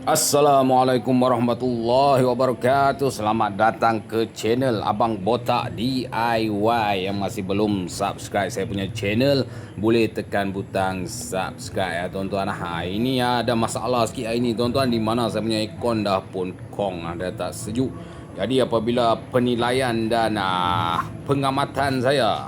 Assalamualaikum warahmatullahi wabarakatuh. Selamat datang ke channel Abang Botak DIY. Yang masih belum subscribe saya punya channel, boleh tekan butang subscribe ya tuan-tuan. Ini ada masalah sikit hari ni tuan-tuan, di mana saya punya aircon dah pun kong, dah tak sejuk. Jadi apabila penilaian dan pengamatan saya,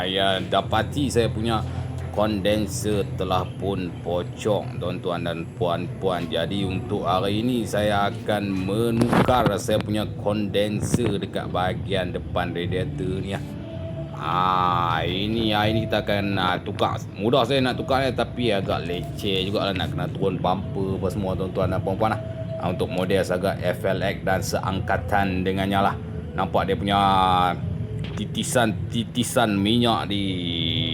ya dapati saya punya kondenser telah pun pocong tuan-tuan dan puan-puan. Jadi untuk hari ini saya akan menukar saya punya kondenser dekat bahagian depan radiator ni. Ini kita akan tukar. Mudah saya nak tukar ni, tapi agak leceh jugalah, nak kena turun bumper apa semua tuan-tuan dan puan-puan lah. Untuk model agak FLX dan seangkatan dengannya lah. Nampak dia punya titisan minyak di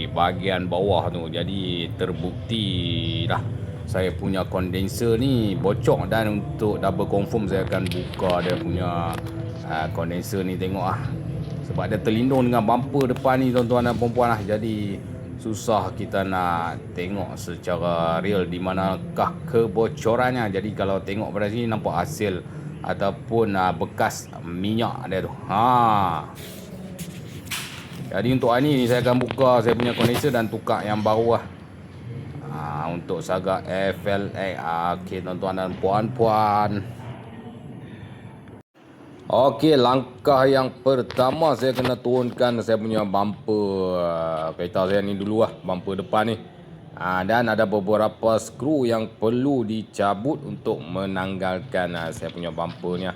bahagian bawah tu. Jadi terbukti lah saya punya kondenser ni bocor. Dan untuk double confirm, saya akan buka dia punya kondenser ni, tengok sebab dia terlindung dengan bumper depan ni tuan-tuan dan puan-puan lah. Jadi susah kita nak tengok secara real di manakah kebocorannya. Jadi kalau tengok pada sini nampak hasil ataupun bekas minyak dia tu. Jadi untuk hari ni saya akan buka saya punya kondenser dan tukar yang baru lah. Untuk sagak FLX. Okey tuan-tuan dan puan-puan. Okey, langkah yang pertama saya kena turunkan saya punya bumper kereta saya ni dulu lah, bumper depan ni. Dan ada beberapa skru yang perlu dicabut untuk menanggalkan saya punya bumper ni.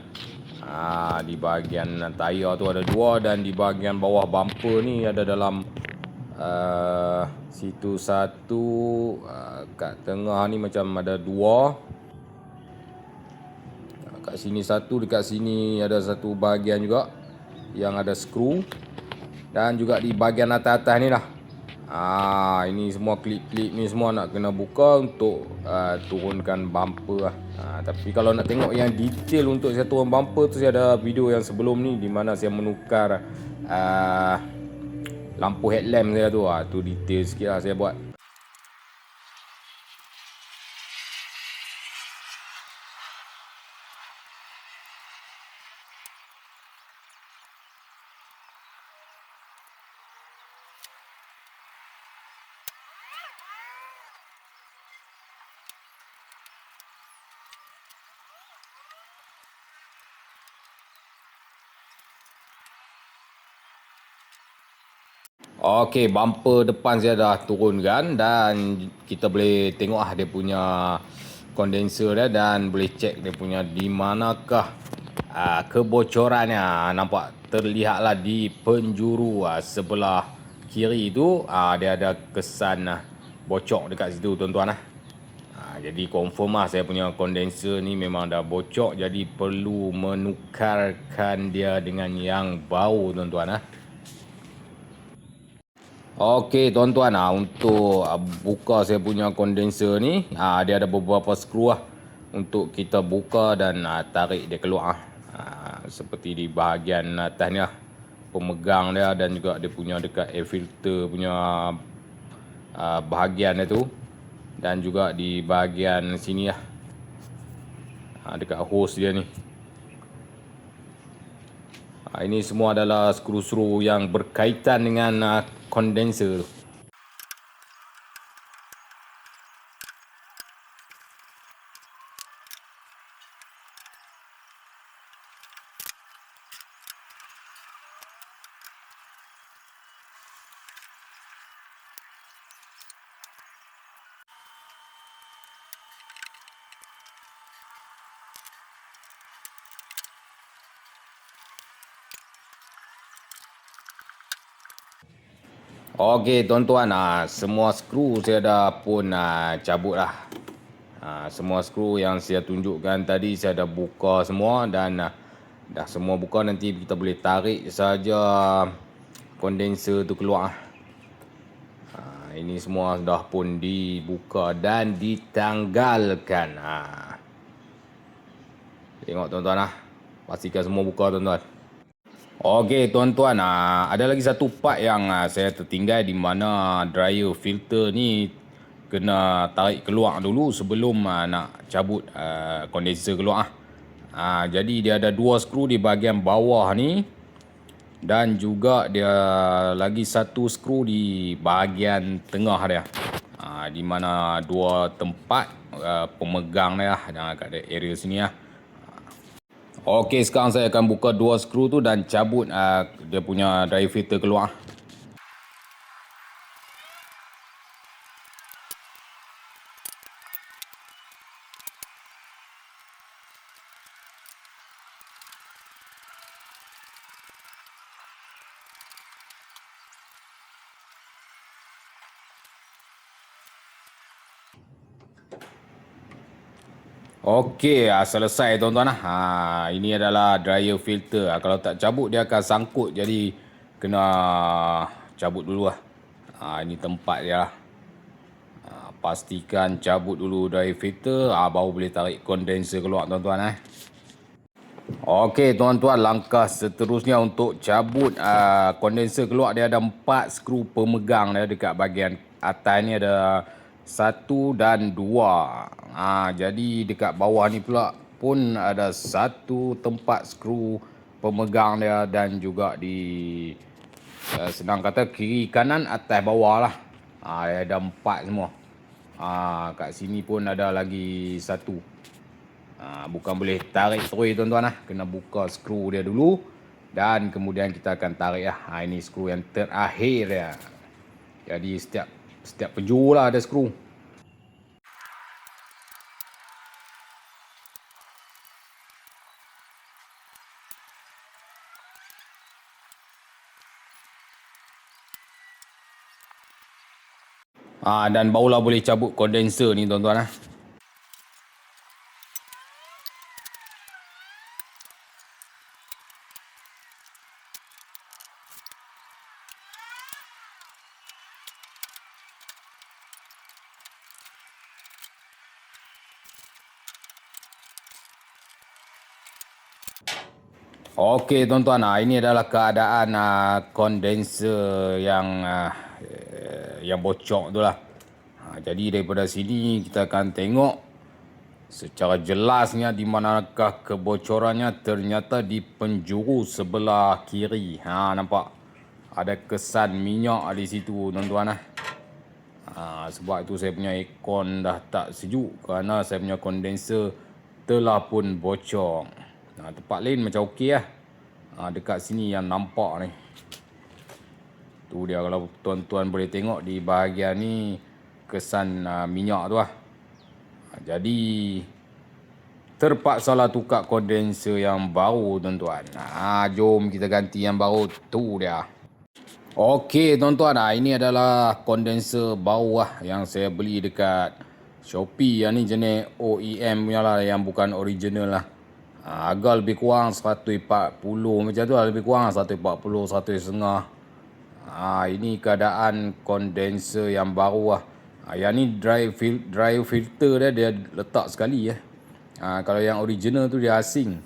Di bahagian tayar tu ada dua, dan di bahagian bawah bumper ni ada dalam situ satu, kat tengah ni macam ada dua, kat sini satu, dekat sini ada satu bahagian juga yang ada skru, dan juga di bahagian atas-atas ni lah. Ini semua klip-klip ni semua nak kena buka untuk turunkan bumper lah. Tapi kalau nak tengok yang detail untuk saya turun bumper tu, saya ada video yang sebelum ni di mana saya menukar lampu headlamp saya tu. Tu detail sikit lah saya buat. Okey, bumper depan saya dah turunkan, dan kita boleh tengok dia punya kondenser dia, dan boleh cek dia punya di manakah kebocorannya. Nampak terlihatlah di penjuru sebelah kiri tu, dia ada kesan bocor dekat situ tuan-tuan . Jadi confirm saya punya kondenser ni memang dah bocor, jadi perlu menukarkan dia dengan yang baru tuan-tuan . Okey tuan-tuan, untuk buka saya punya kondenser ni, dia ada beberapa skru untuk kita buka dan tarik dia keluar. Seperti di bahagian atas ni pemegang dia, dan juga dia punya dekat air filter punya bahagian dia tu, dan juga di bahagian sini dekat hose dia ni. Ini semua adalah skru-skru yang berkaitan dengan kondenser tu. Okey tuan-tuan, semua skru saya dah pun cabut lah. Semua skru yang saya tunjukkan tadi saya dah buka semua, dan dah semua buka. Nanti kita boleh tarik saja kondenser tu keluar. Ini semua dah pun dibuka dan ditanggalkan. Tengok tuan-tuan pastikan semua buka tuan-tuan. Okey tuan-tuan, ada lagi satu part yang saya tertinggal, di mana dryer filter ni kena tarik keluar dulu sebelum nak cabut kondenser keluar. Jadi dia ada 2 skru di bahagian bawah ni, dan juga dia lagi 1 skru di bahagian tengah dia, di mana 2 tempat pemegang dia kat area sini . Okey, sekarang saya akan buka 2 skru tu dan cabut dia punya dry filter keluar. Okey, selesai tuan-tuan . Ini adalah dryer filter. Kalau tak cabut dia akan sangkut, jadi kena cabut dulu . Ini tempat dia . Pastikan cabut dulu dryer filter, baru boleh tarik kondenser keluar tuan-tuan . Okey tuan-tuan, langkah seterusnya untuk cabut kondenser keluar, dia ada 4 skru pemegang dia dekat bahagian atas ni, ada 1 dan 2. Jadi dekat bawah ni pula pun ada 1 tempat skru pemegang dia, dan juga di senang kata kiri kanan atas bawah lah. Ada 4 semua. Kat sini pun ada lagi 1. Bukan boleh tarik terus tuan-tuan . Kena buka skru dia dulu, dan kemudian kita akan tarik . Ini skru yang terakhir dia. Jadi setiap penjuru lah ada skru. Dan barulah boleh cabut kondenser ni tuan-tuan . Okey tuan-tuan, ini adalah keadaan kondenser yang bocor tu lah. Jadi daripada sini kita akan tengok secara jelasnya di manakah kebocorannya. Ternyata di penjuru sebelah kiri. Nampak ada kesan minyak di situ tuan-tuan . Sebab itu saya punya aircon dah tak sejuk, kerana saya punya kondenser telah pun bocor. Tempat lain macam okey lah. Dekat sini yang nampak ni, tu dia. Kalau tuan-tuan boleh tengok di bahagian ni, kesan minyak tu lah. Jadi terpaksalah tukar kondenser yang baru tuan-tuan. Jom kita ganti yang baru. Tu dia. Okey tuan-tuan, ini adalah kondenser baru yang saya beli dekat Shopee. Yang ni jenis OEM punya lah, yang bukan original lah. Harga lebih kurang 140 macam tu lah, lebih kurang 140, 150. Ini keadaan kondenser yang baru lah. Yang ni dry filter dia letak sekali . Kalau yang original tu dia asing.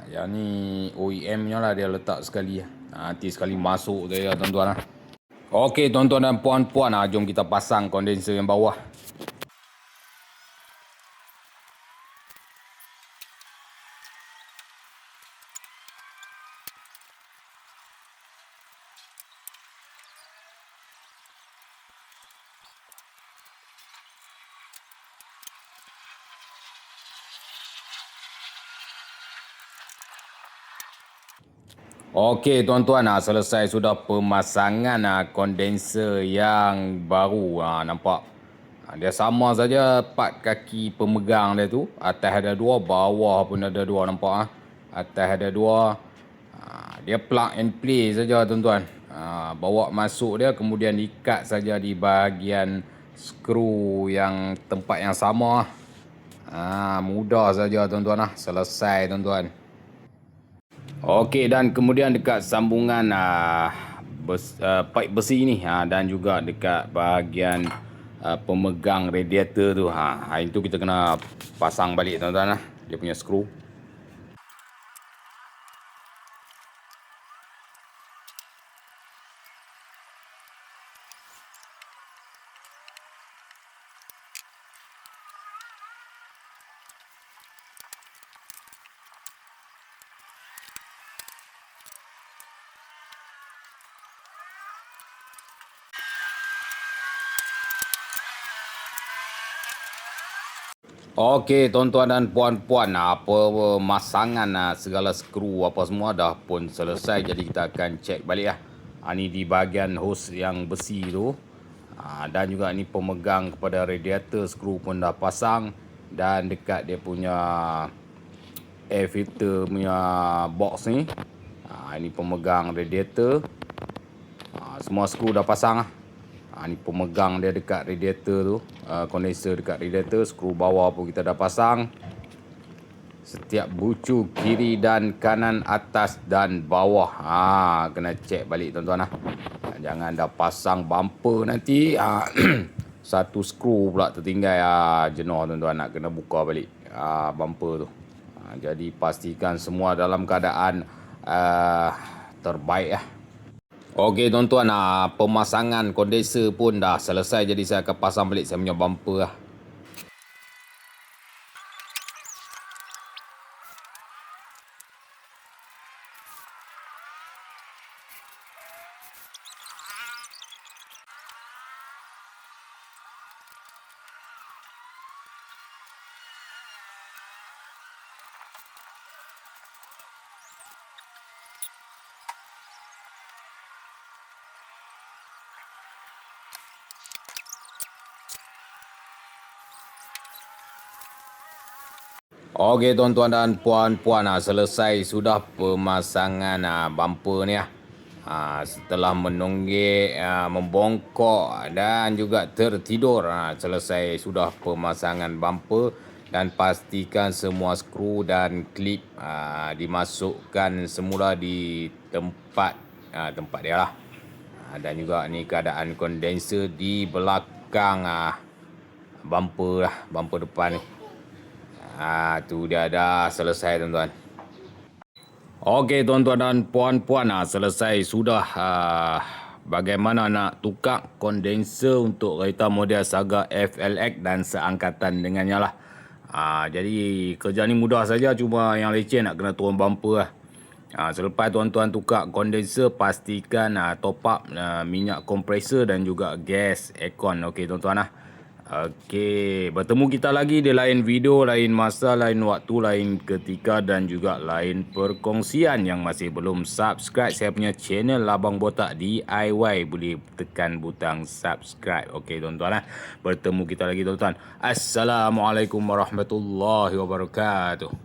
Yang ni OEM nya lah, dia letak sekali . Nanti sekali masuk je tuan-tuan . Okey tuan-tuan dan puan-puan, jom kita pasang kondenser yang bawah. Okey tuan-tuan, selesai sudah pemasangan kondenser yang baru. Nampak dia sama saja part kaki pemegang dia tu. Atas ada 2, bawah pun ada 2, nampak . Atas ada 2. Dia plug and play saja tuan-tuan. Bawa masuk dia, kemudian ikat saja di bahagian skru yang tempat yang sama . Mudah saja tuan-tuan . Selesai tuan-tuan. Okey, dan kemudian dekat sambungan pipe besi ni, dan juga dekat bahagian pemegang radiator tu, itu kita kena pasang balik tuan-tuan . Dia punya skru. Okey, tuan-tuan dan puan-puan, apa masangan segala skru apa semua dah pun selesai. Jadi kita akan cek balik lah. Ni di bahagian hos yang besi tu. Dan juga ni pemegang kepada radiator, skru pun dah pasang. Dan dekat dia punya air filter punya box ni. Ini pemegang radiator. Semua skru dah pasang lah. Ni pemegang dia dekat radiator tu, condenser dekat radiator. Skru bawah pun kita dah pasang. Setiap bucu kiri dan kanan, atas dan bawah. Kena cek balik tuan-tuan lah. Jangan dah pasang bumper nanti satu skru pula tertinggal. Jenuh tuan-tuan, nak kena buka balik bumper tu. Jadi pastikan semua dalam keadaan terbaik lah. Okey tuan-tuan, pemasangan kondenser pun dah selesai. Jadi saya akan pasang balik saya punya bumper lah. Okey tuan-tuan dan puan-puan, selesai sudah pemasangan bumper ni lah. Setelah menonggek, membongkok dan juga tertidur, selesai sudah pemasangan bumper. Dan pastikan semua skru dan klip dimasukkan semula di tempat dia lah. Dan juga ni keadaan kondenser di belakang bumper lah, bumper depan ni. Tu dia dah selesai tuan-tuan. Okey tuan-tuan dan puan-puan, selesai sudah bagaimana nak tukar kondenser untuk kereta model Saga FLX dan seangkatan dengannya lah. Jadi kerja ni mudah saja, cuma yang leceh nak kena turun bumper lah. Selepas tuan-tuan tukar kondenser, pastikan top up minyak kompresor dan juga gas aircon. Okey tuan-tuan lah. Okey, bertemu kita lagi di lain video, lain masa, lain waktu, lain ketika dan juga lain perkongsian. Yang masih belum subscribe saya punya channel Abang Botak DIY, boleh tekan butang subscribe. Okey tuan-tuan lah. Bertemu kita lagi tuan-tuan. Assalamualaikum warahmatullahi wabarakatuh.